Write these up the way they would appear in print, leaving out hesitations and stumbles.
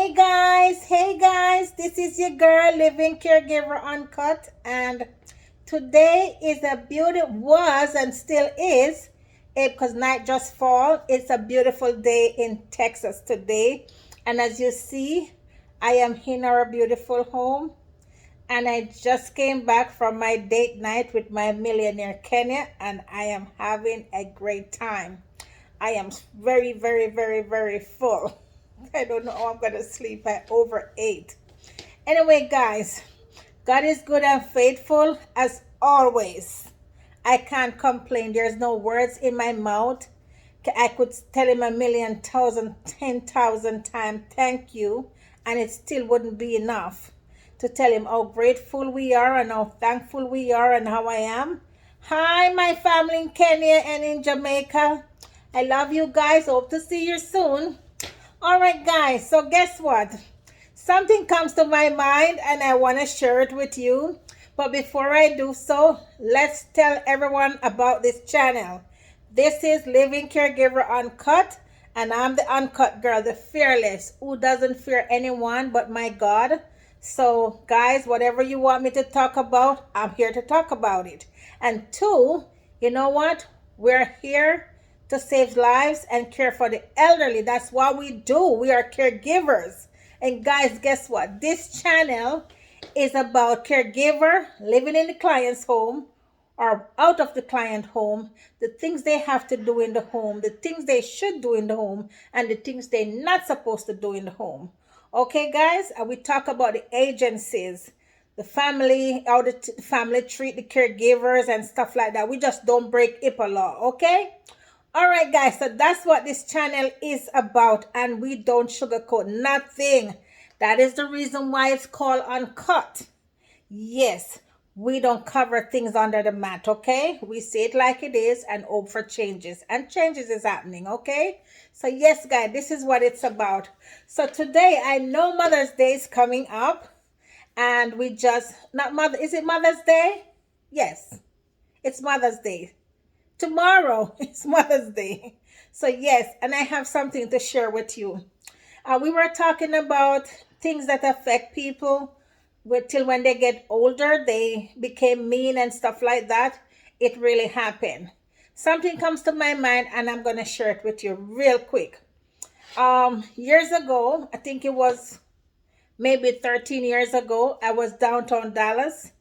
Hey guys, this is your girl Living Caregiver Uncut, and today is a beautiful was and still is it because night just fall. It's a beautiful day in Texas today, and as you see, I am in our beautiful home, and I just came back from my date night with my millionaire Kenya, and I am having a great time. I am very full. I don't know how I'm going to sleep at over 8. Anyway, guys, God is good and faithful as always. I can't complain. There's no words in my mouth. I could tell him a million, thousand, 10,000 times thank you, and it still wouldn't be enough to tell him how grateful we are and how thankful we are and how I am. Hi, my family in Kenya and in Jamaica. I love you guys. Hope to see you soon. All right, guys. So guess what? Something comes to my mind and I want to share it with you. But before I do so, let's tell everyone about this channel. This is Living Caregiver Uncut, and I'm the uncut girl, the fearless, who doesn't fear anyone but my God. So, guys, whatever you want me to talk about, I'm here to talk about it. And two, you know what? We're here to save lives and care for the elderly. That's what we do. We are caregivers. And guys, guess what? This channel is about caregiver living in the client's home or out of the client home, the things they have to do in the home, the things they should do in the home, and the things they're not supposed to do in the home. Okay, guys, and we talk about the agencies, the family, how the family treat the caregivers and stuff like that. We just don't break HIPAA law, okay? All right, guys, so that's what this channel is about, and we don't sugarcoat nothing. That is the reason why it's called Uncut. Yes, we don't cover things under the mat, okay? We say it like it is and hope for changes, and changes is happening, okay? So yes, guys, this is what it's about. So today, I know Mother's Day is coming up, and we just, is it Mother's Day? Yes, it's Mother's Day. Tomorrow is Mother's Day. So yes, and I have something to share with you. We were talking about things that affect people till when they get older, they became mean and stuff like that. It really happened. Something comes to my mind and I'm going to share it with you real quick. Years ago, I think it was maybe 13 years ago, I was downtown Dallas.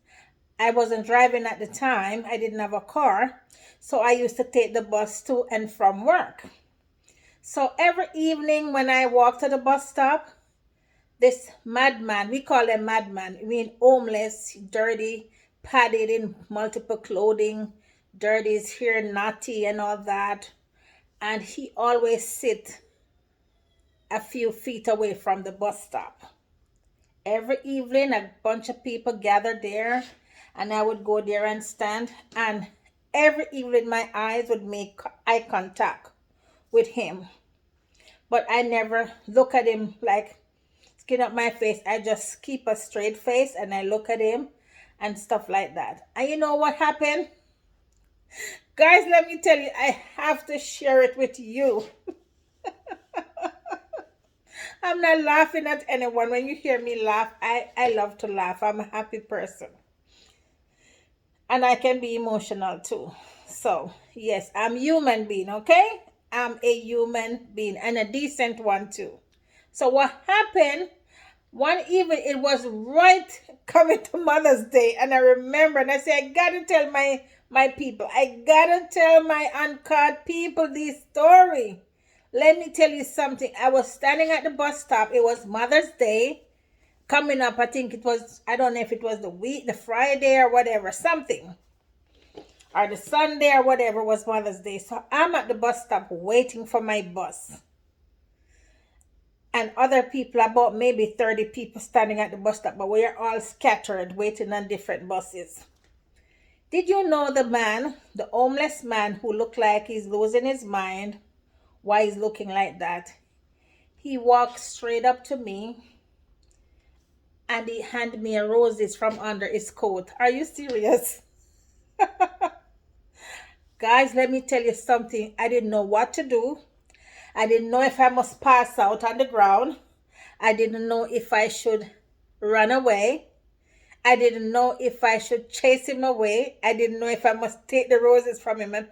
I wasn't driving at the time. I didn't have a car. So I used to take the bus to and from work. So every evening when I walked to the bus stop, this madman, we call him madman, I mean homeless, dirty, padded in multiple clothing, dirty, his hair naughty and all that. And he always sit a few feet away from the bus stop. Every evening, a bunch of people gathered there, and I would go there and stand, and every evening my eyes would make eye contact with him. But I never look at him like skin up my face. I just keep a straight face and I look at him and stuff like that. And you know what happened? Guys, let me tell you, I have to share it with you. I'm not laughing at anyone. When you hear me laugh, I love to laugh. I'm a happy person. And I can be emotional too. So, yes, I'm a human being, okay? I'm a human being and a decent one too. So what happened, one evening, it was right coming to Mother's Day. And I remember, and I said, I got to tell my people. I got to tell my uncut people this story. Let me tell you something. I was standing at the bus stop. It was Mother's Day coming up. I think it was, I don't know if it was the Friday or whatever, something. Or the Sunday or whatever was Mother's Day. So I'm at the bus stop waiting for my bus. And other people, about maybe 30 people standing at the bus stop, but we are all scattered waiting on different buses. Did you know the man, the homeless man who looked like he's losing his mind? Why he's looking like that? He walked straight up to me and he handed me a roses from under his coat. Are you serious? Guys, let me tell you something. I didn't know what to do. I didn't know if I must pass out on the ground. I didn't know if I should run away. I didn't know if I should chase him away. I didn't know if I must take the roses from him. And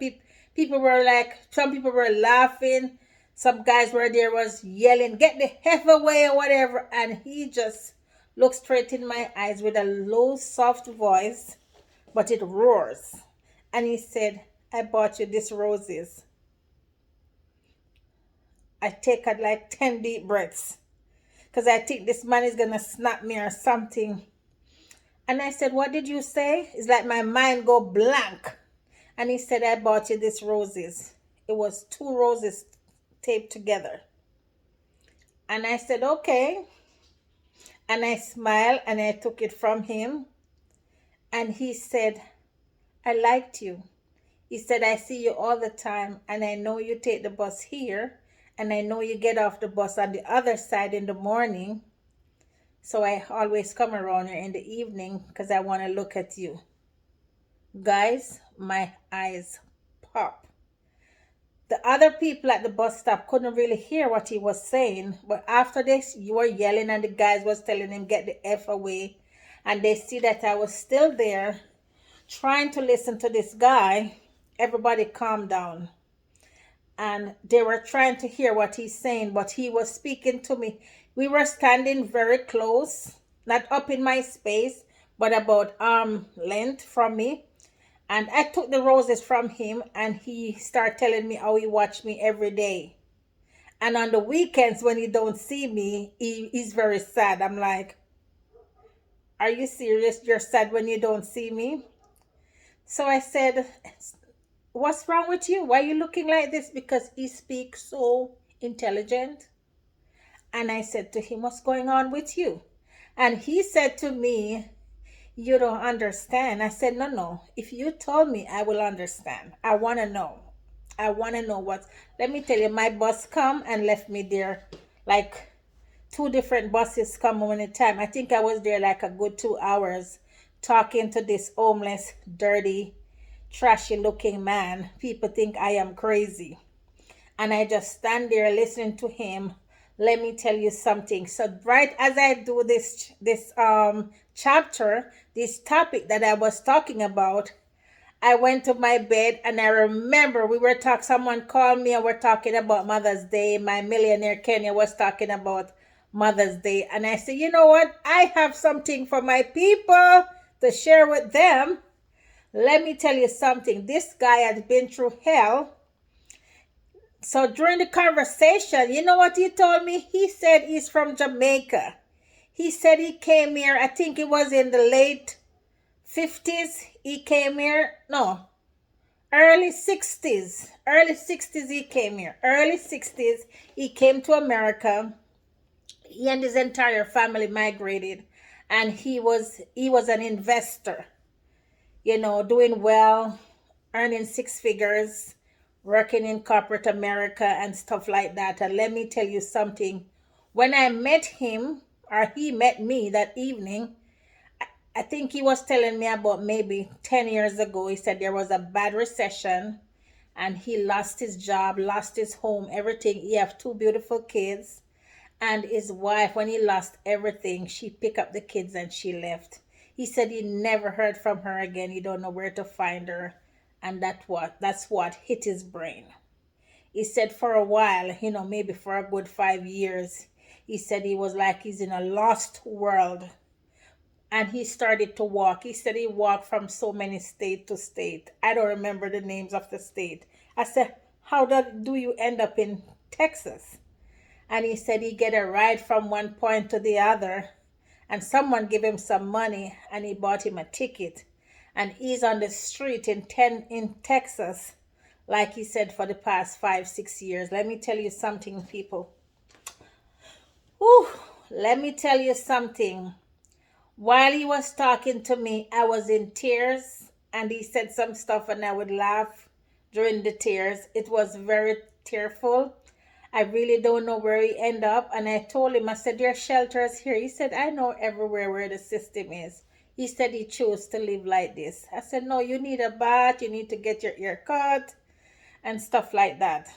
people were like, some people were laughing. Some guys were there was yelling, get the F away or whatever. And he just looked straight in my eyes with a low, soft voice, but it roars. And he said, I bought you these roses. I take like 10 deep breaths because I think this man is going to snap me or something. And I said, what did you say? It's like my mind go blank. And he said, I bought you these roses. It was 2 roses taped together. And I said, okay. And I smiled and I took it from him. And he said, I liked you. He said, I see you all the time and I know you take the bus here and I know you get off the bus on the other side in the morning. So I always come around here in the evening because I want to look at you. Guys, my eyes pop. The other people at the bus stop couldn't really hear what he was saying, but after this, you were yelling and the guys was telling him, get the F away. And they see that I was still there trying to listen to this guy. Everybody calmed down. And they were trying to hear what he's saying, but he was speaking to me. We were standing very close, not up in my space, but about arm length from me. And I took the roses from him and he started telling me how he watched me every day. And on the weekends when he don't see me, he's very sad. I'm like, are you serious? You're sad when you don't see me? So I said, what's wrong with you? Why are you looking like this? Because he speaks so intelligent. And I said to him, what's going on with you? And he said to me, you don't understand. I said, no. If you told me, I will understand. I want to know. I want to know what. Let me tell you, my bus come and left me there. Like 2 different buses come one at a time. I think I was there like a good 2 hours talking to this homeless, dirty, trashy looking man. People think I am crazy. And I just stand there listening to him. Let me tell you something. So right as I do this chapter, this topic that I was talking about, I went to my bed and I remember someone called me and we're talking about Mother's Day. My millionaire Kenya was talking about Mother's Day. And I said, you know what? I have something for my people to share with them. Let me tell you something. This guy has been through hell. So during the conversation, you know what he told me? He said he's from Jamaica. He said he came here, I think it was in the late 50s. He came here, no, early 60s. Early 60s he came here. Early 60s he came to America. He and his entire family migrated. And he was an investor, doing well, earning 6 figures, working in corporate America and stuff like that. And let me tell you something. When I met him, or he met me that evening, I think he was telling me about maybe 10 years ago. He said there was a bad recession and he lost his job, lost his home, everything. He have 2 beautiful kids. And his wife, when he lost everything, she picked up the kids and she left. He said he never heard from her again. He don't know where to find her. And that's what hit his brain. He said for a while, maybe for a good 5 years, he said he was like he's in a lost world. And he started to walk. He said he walked from so many state to state. I don't remember the names of the state. I said, how do you end up in Texas? And he said he get a ride from one point to the other. And someone gave him some money and he bought him a ticket. And he's on the street in Texas, like he said, for the past 5-6 years. Let me tell you something, people. Whew, let me tell you something. While he was talking to me, I was in tears. And he said some stuff and I would laugh during the tears. It was very tearful. I really don't know where he ended up. And I told him, I said, there are shelters here. He said, I know everywhere where the system is. He said he chose to live like this. I said, no, you need a bath. You need to get your ear cut and stuff like that.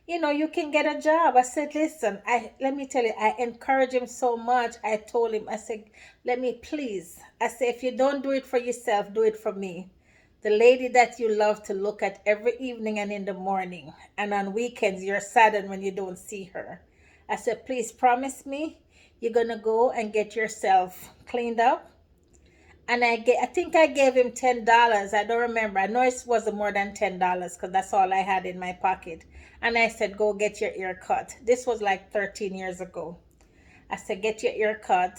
you can get a job. I said, listen, let me tell you, I encourage him so much. I told him, I said, let me please. I said, if you don't do it for yourself, do it for me. The lady that you love to look at every evening and in the morning, and on weekends, you're saddened when you don't see her. I said, please promise me you're going to go and get yourself cleaned up. And I think I gave him $10. I don't remember. I know it wasn't more than $10 because that's all I had in my pocket. And I said, go get your ear cut. This was like 13 years ago. I said, get your ear cut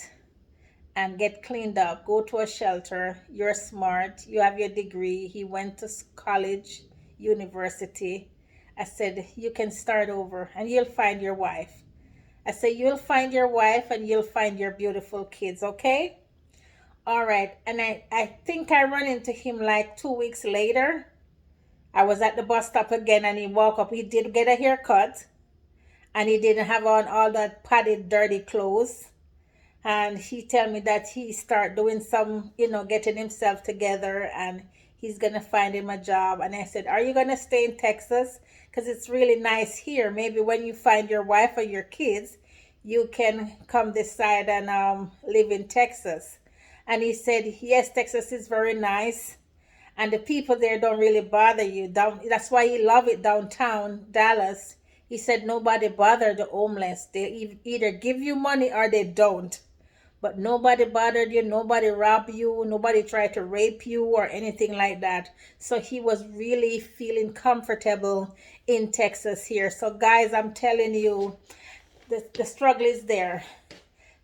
and get cleaned up. Go to a shelter. You're smart. You have your degree. He went to college, university. I said, you can start over and you'll find your wife. I said, you'll find your wife and you'll find your beautiful kids, okay? All right. And I think I run into him like 2 weeks later. I was at the bus stop again and he walked up. He did get a haircut and he didn't have on all that padded, dirty clothes. And he tell me that he start doing some, getting himself together and he's going to find him a job. And I said, are you going to stay in Texas? Because it's really nice here. Maybe when you find your wife or your kids, you can come this side and live in Texas. And he said, yes, Texas is very nice. And the people there don't really bother you. That's why he love it downtown, Dallas. He said nobody bother the homeless. They either give you money or they don't. But nobody bothered you, nobody robbed you, nobody tried to rape you or anything like that. So he was really feeling comfortable in Texas here. So guys, I'm telling you, the struggle is there.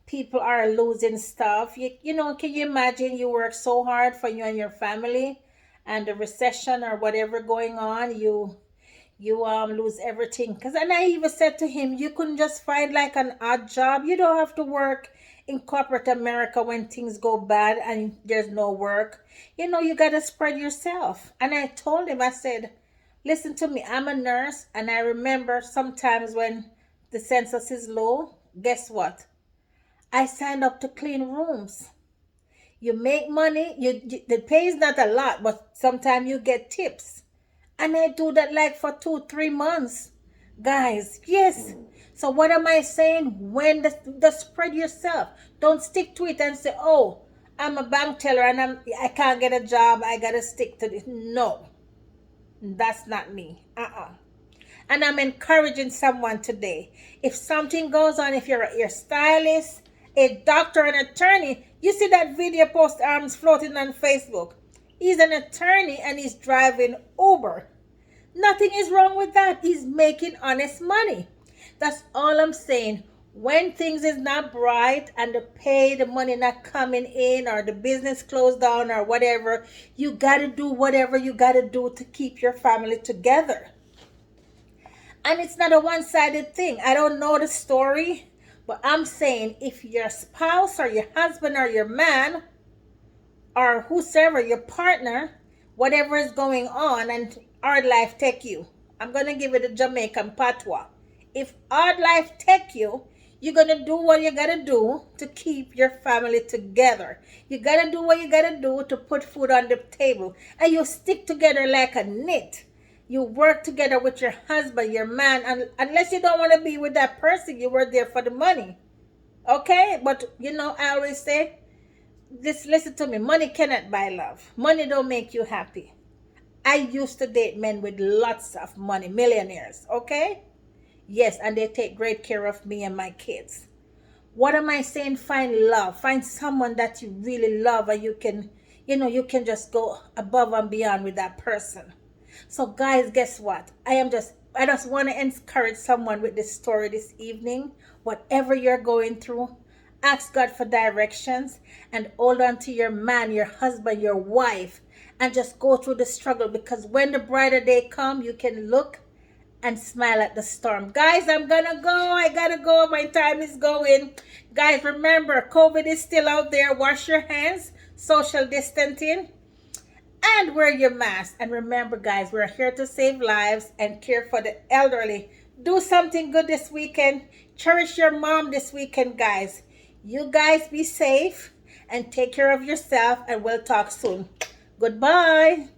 People are losing stuff. Can you imagine you work so hard for you and your family and the recession or whatever going on, you lose everything. And I even said to him, you couldn't just find like an odd job. You don't have to work in corporate America when things go bad and there's no work. You got to spread yourself. And I told him, I said, listen to me, I'm a nurse and I remember sometimes when the census is low, guess what? I signed up to clean rooms. You make money, the pay is not a lot, but sometimes you get tips. And I do that like for 2-3 months. Guys, yes. So what am I saying? When the spread yourself. Don't stick to it and say, oh, I'm a bank teller and I can't get a job. I got to stick to this. No, that's not me. And I'm encouraging someone today. If something goes on, if you're a hairstylist, a doctor, an attorney, you see that video post floating on Facebook. He's an attorney and he's driving Uber. Nothing is wrong with that. He's making honest money. That's all I'm saying. When things is not bright and the money not coming in or the business closed down or whatever, you got to do whatever you got to do to keep your family together. And it's not a one-sided thing. I don't know the story, but I'm saying if your spouse or your husband or your man or whosoever, your partner, whatever is going on and hard life take you. I'm going to give it a Jamaican patois. If hard life take you, you're going to do what you got to do to keep your family together. You got to do what you got to do to put food on the table. And you stick together like a knit. You work together with your husband, your man. And unless you don't want to be with that person, you were there for the money. Okay? But, I always say, listen to me. Money cannot buy love. Money don't make you happy. I used to date men with lots of money, millionaires, okay? Yes, and they take great care of me and my kids. What am I saying? Find love. Find someone that you really love and you can just go above and beyond with that person. So guys, guess what? I just want to encourage someone with this story this evening. Whatever you're going through, ask God for directions and hold on to your man, your husband, your wife, and just go through the struggle, because when the brighter day come, you can look and smile at the storm. Guys, I'm gonna go. I gotta go. My time is going. Guys, remember, COVID is still out there. Wash your hands, social distancing, and wear your mask. And remember, guys, we're here to save lives and care for the elderly. Do something good this weekend. Cherish your mom this weekend, guys. You guys be safe and take care of yourself, and we'll talk soon. Goodbye.